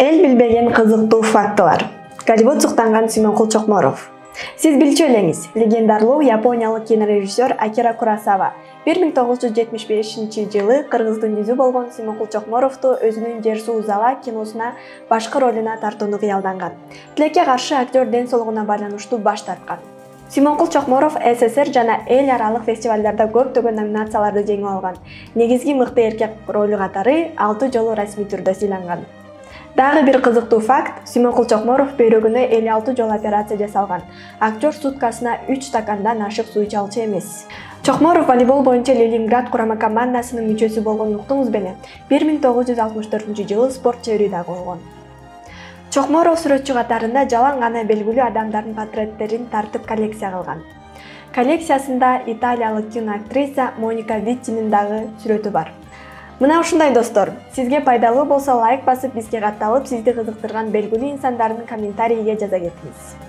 Эл билбеген кызыктуу фактылар. Голливуд суктанган Симонкул Чокморов. Сиз билчү элеңиз, легендарлуу япониялык кинорежиссер Акира Куросава 1975-жылы кыргыздын жүзү болгон Симонкул Чокморовду өзүнүн Жер суу зала киносуна башкы ролуна тартууну кыялданган. Тилекке каршы актер ден соолугуна байланыштуу баш тарткан. Симонкул Чокморов СССР жана эл аралык фестивалдарда көптөгөн номинацияларды жеңип алган. Негизги мыкты эркек ролу катары 6 жолу расмий түрдө сыйланган. Дагы бир кызыктуу факт, Симонкул Чокморов бөйрөгүнө 56 жолу операция жасалган. Актер суткасына 3 стакандан ашык суу иче алчу эмес. Чокморов волейбол боюнча Ленинград курама командасынын мүчөсү болгондуктуңуз менен 1964-жылы спорт чебери дагы болгон. Чокморов сүрөтчү катарында жалаң гана белгилүү адамдардын портреттерин тартып коллекция кылган. Коллекциясында италиялык киноактриса Моника Виттинин дагы сүрөтү бар. Мына ушундай достор, сизге пайдалуу болсо лайк басып, бизге катталып, сизди кызыктырган белгилүү инсандардын комментарийге жаза кетиңиз.